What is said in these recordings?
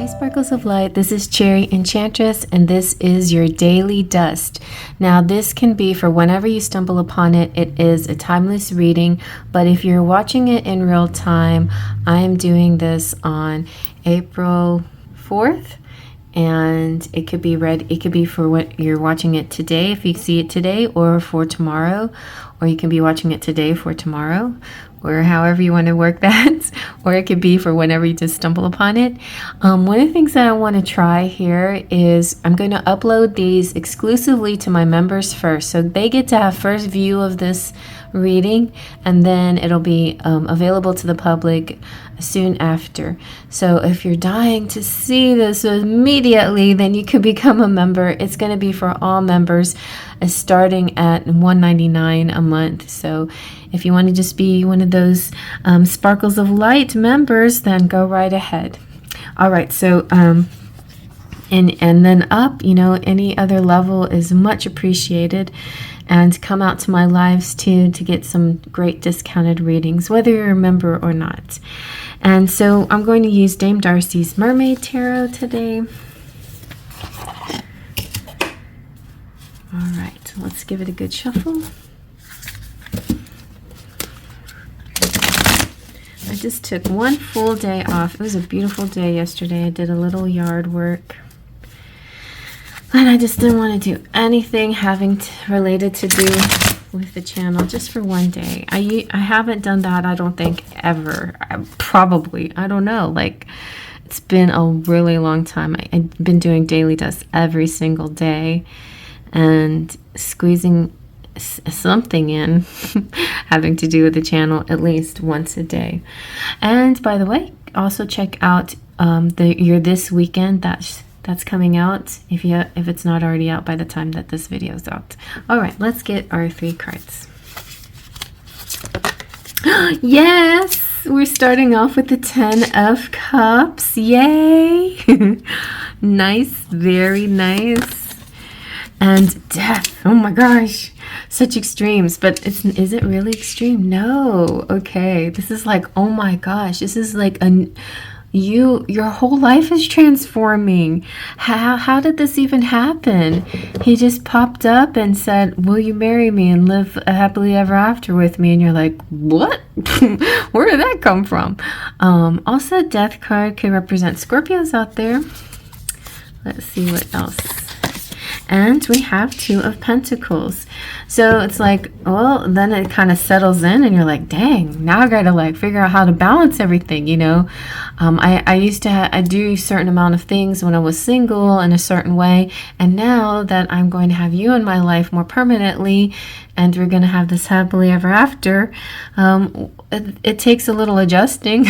Hi Sparkles of Light, this is Cherry Enchantress and this is your daily dust. Now this can be for whenever you stumble upon it. It is a timeless reading, but if you're watching it in real time, I am doing this on April 4th and it could be for what you're watching it today if you see it today, or for tomorrow, or you can be watching it today for tomorrow, or however you want to work that, or it could be for whenever you just stumble upon it. One of the things that I want to try here is I'm going to upload these exclusively to my members first, so they get to have first view of this reading, and then it'll be available to the public soon after. So if you're dying to see this immediately, then you can become a member. It's going to be for all members, starting at $1.99 a month. So if you want to just be one of those Sparkles of Light members, then go right ahead. All right, so and then up, any other level is much appreciated. And come out to my lives too to get some great discounted readings, whether you're a member or not. And so I'm going to use Dame Darcy's Mermaid Tarot today. All right, let's give it a good shuffle. I just took one full day off. It was a beautiful day yesterday. I did a little yard work. And I just didn't want to do anything related to do with the channel, just for one day. I haven't done that, I don't think, ever. I don't know. Like, it's been a really long time. I've been doing daily dust every single day and squeezing something in having to do with the channel at least once a day. And by the way, also check out your This Weekend. That's coming out if it's not already out by the time that this video is out. All right, let's get our 3 cards. Yes, we're starting off with the 10 of Cups. Yay! Nice, very nice. And Death. Oh my gosh, such extremes. But is it really extreme? No. Okay, this is like, oh my gosh, this is like your whole life is transforming. How did this even happen? He just popped up and said, will you marry me and live happily ever after with me? And you're like, what? Where did that come from? Also, Death card could represent Scorpios out there. Let's see what else. And we have 2 of Pentacles. So it's like, well, then it kind of settles in and you're like, dang, now I gotta like figure out how to balance everything, I used to do a certain amount of things when I was single in a certain way, and now that I'm going to have you in my life more permanently and we're going to have this happily ever after, it takes a little adjusting.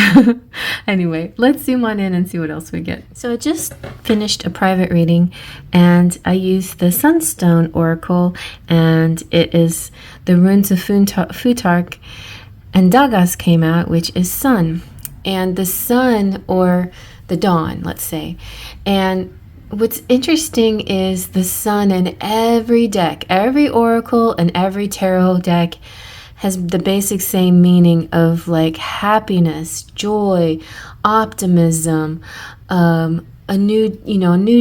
Anyway, let's zoom on in and see what else we get. So I just finished a private reading and I used the Sunstone Oracle, and it is the runes of Futark, and Dagas came out, which is sun, and the sun, or the dawn, let's say. And what's interesting is the sun in every deck, every oracle and every tarot deck has the basic same meaning of like happiness, joy, optimism, a new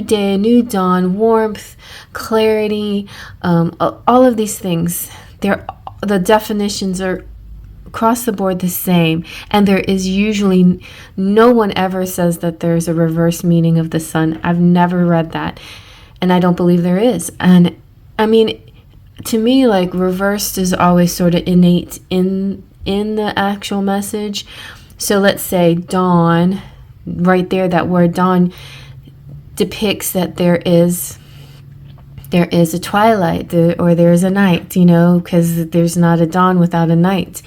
day, a new dawn, warmth, clarity, all of these things. The definitions are across the board the same, and there is usually no one ever says that there's a reverse meaning of the sun. I've never read that, and I don't believe there is. And I mean, to me, like, reversed is always sort of innate in the actual message. So let's say dawn, right there, that word dawn depicts that there is a twilight, or there is a night, because there's not a dawn without a night.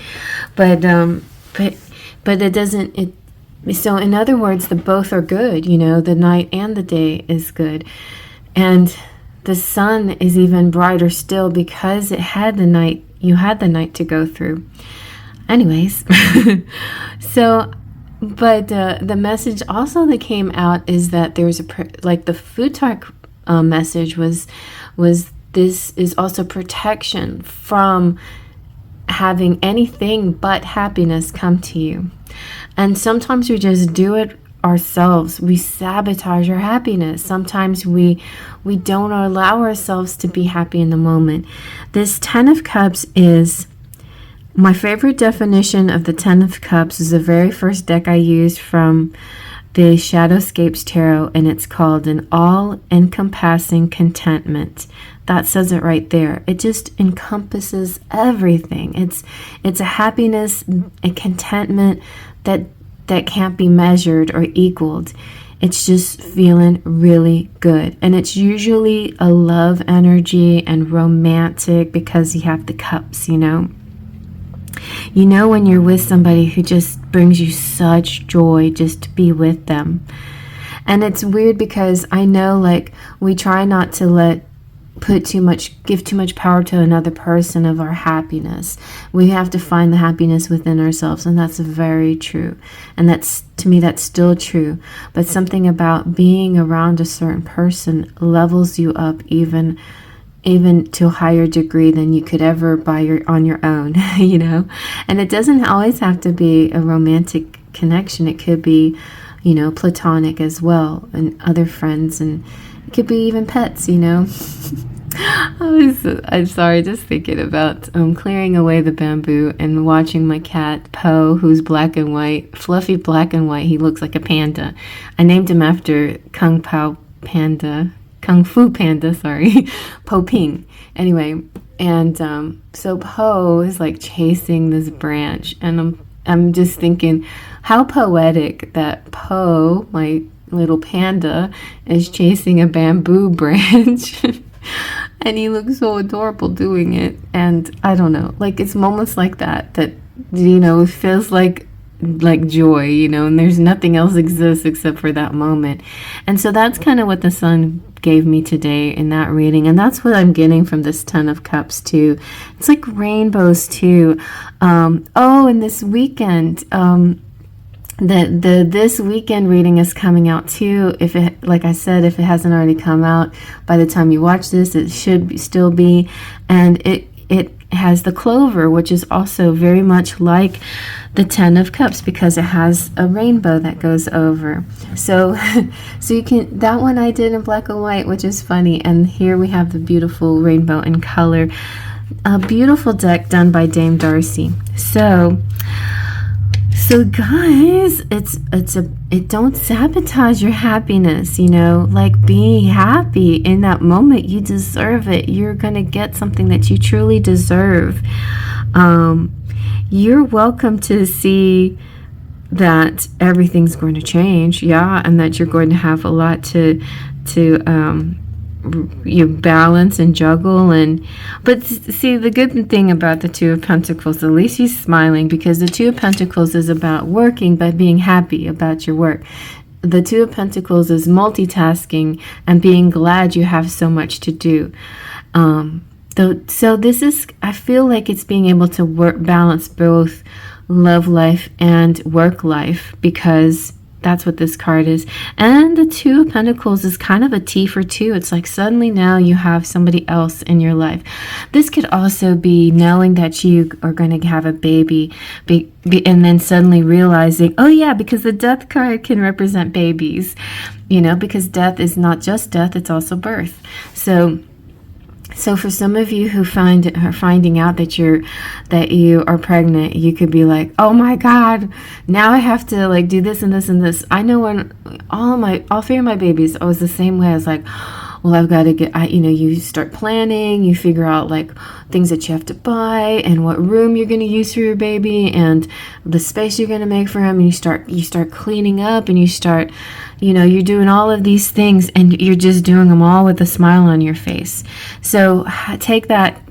But it doesn't. So in other words, the both are good. The night and the day is good, and the sun is even brighter still because it had the night. You had the night to go through. Anyways, so. But the message also that came out is that there's the Futark message was this is also protection from having anything but happiness come to you. And sometimes we just do it ourselves. We sabotage our happiness. Sometimes we don't allow ourselves to be happy in the moment. This 10 of Cups is my favorite definition of the 10 of Cups. Is the very first deck I used from the Shadowscapes Tarot, and it's called an all-encompassing contentment. That says it right there. It just encompasses everything. It's a happiness, a contentment that can't be measured or equaled. It's just feeling really good. And it's usually a love energy and romantic because you have the cups, you know. You know when you're with somebody who just brings you such joy just to be with them. And it's weird because I know, like, we try not to give too much power to another person of our happiness. We have to find the happiness within ourselves, and that's very true. And that's, to me, that's still true. But something about being around a certain person levels you up even to a higher degree than you could ever on your own, you know. And it doesn't always have to be a romantic connection. It could be, you know, platonic as well, and other friends, and it could be even pets, you know. I'm sorry, just thinking about clearing away the bamboo and watching my cat Poe, who's black and white, fluffy black and white. He looks like a panda. I named him after Kung Fu Panda, sorry, Po Ping. Anyway, and so Poe is like chasing this branch, and I'm just thinking how poetic that Poe, my little panda, is chasing a bamboo branch. And he looks so adorable doing it. And I don't know, like, it's moments like that, you know, it feels like joy, you know, and there's nothing else exists except for that moment. And so that's kind of what the sun gave me today in that reading, and that's what I'm getting from this 10 of Cups too. It's like rainbows too. And this weekend, this weekend reading is coming out too. If it, like I said, if it hasn't already come out by the time you watch this, it should still be. And it has the clover, which is also very much like the 10 of Cups because it has a rainbow that goes over. So you can, that one I did in black and white, which is funny. And here we have the beautiful rainbow in color. A beautiful deck done by Dame Darcy. So guys, don't sabotage your happiness, you know, like, be happy in that moment. You deserve it. You're going to get something that you truly deserve. You're welcome to see that everything's going to change. Yeah. And that you're going to have a lot to you balance and juggle, but see, the good thing about the Two of Pentacles, at least he's smiling, because the Two of Pentacles is about working but being happy about your work. The Two of Pentacles is multitasking and being glad you have so much to do. So this is, I feel like it's being able to balance both love life and work life, because that's what this card is. And the Two of Pentacles is kind of a T for two. It's like suddenly now you have somebody else in your life. This could also be knowing that you are going to have a baby, and then suddenly realizing, oh yeah, because the Death card can represent babies, you know, because death is not just death, it's also birth. So for some of you who are finding out that you are pregnant, you could be like, oh my God, now I have to like do this and this and this. I know when all three of my babies, I was the same way. I was like, well, I've got to you start planning, you figure out like things that you have to buy and what room you're going to use for your baby and the space you're going to make for him. And you start cleaning up, and you start, you're doing all of these things, and you're just doing them all with a smile on your face. So take that,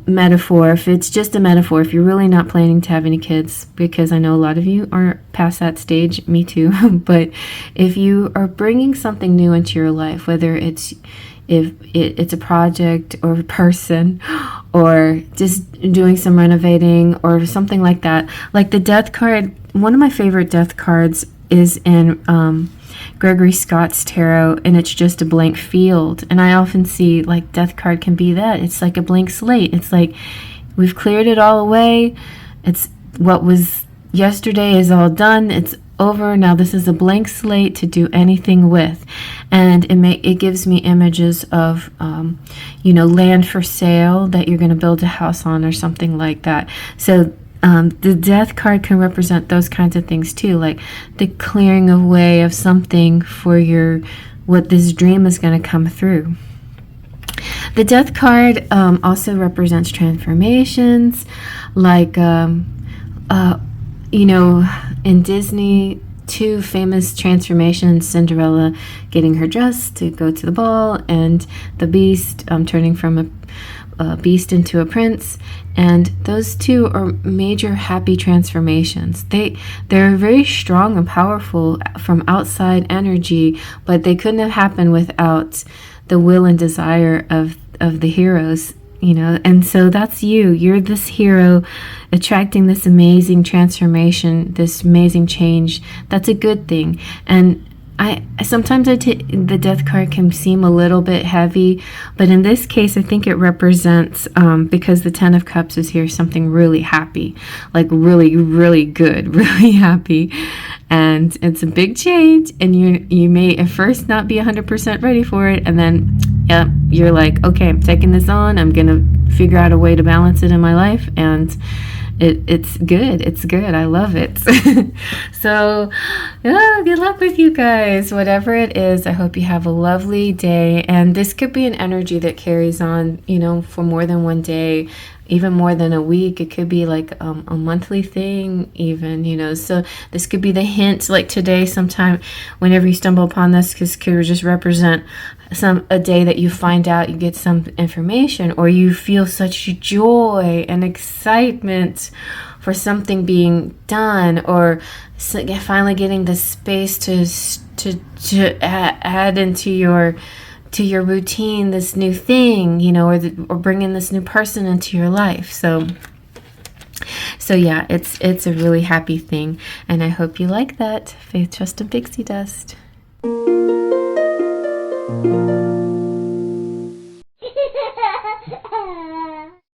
metaphor, if it's just a metaphor, if you're really not planning to have any kids, because I know a lot of you are past that stage, me too, but if you are bringing something new into your life, whether it's a project or a person or just doing some renovating or something like that, like the Death card, one of my favorite Death cards is in Gregory Scott's tarot, and it's just a blank field. And I often see like Death card can be that. It's like a blank slate. It's like we've cleared it all away. It's what was yesterday is all done. It's over. Now this is a blank slate to do anything with. And it gives me images of, land for sale that you're going to build a house on or something like that. So the death card can represent those kinds of things too, like the clearing away of something for what this dream is going to come through. The death card also represents transformations, like in Disney, 2 famous transformations: Cinderella getting her dress to go to the ball, and the Beast turning from a beast into a prince. And those 2 are major happy transformations. They're very strong and powerful from outside energy, but they couldn't have happened without the will and desire of the heroes, and so that's you're this hero attracting this amazing transformation, this amazing change. That's a good thing. And sometimes the death card can seem a little bit heavy, but in this case I think it represents, because the 10 of Cups is here, something really happy, like really, really good, really happy. And it's a big change, and you may at first not be 100% ready for it, and then you're like, okay, I'm taking this on, I'm gonna figure out a way to balance it in my life, and it's good. I love it. So good luck with you guys, whatever it is. I hope you have a lovely day, and this could be an energy that carries on for more than one day, even more than a week. It could be like a monthly thing even, so this could be the hint, like today sometime whenever you stumble upon this, because it could just represent a day that you find out, you get some information, or you feel such joy and excitement for something being done, or finally getting the space to add into your routine this new thing, or bringing this new person into your life. So yeah, it's a really happy thing, and I hope you like that. Faith, trust, and pixie dust.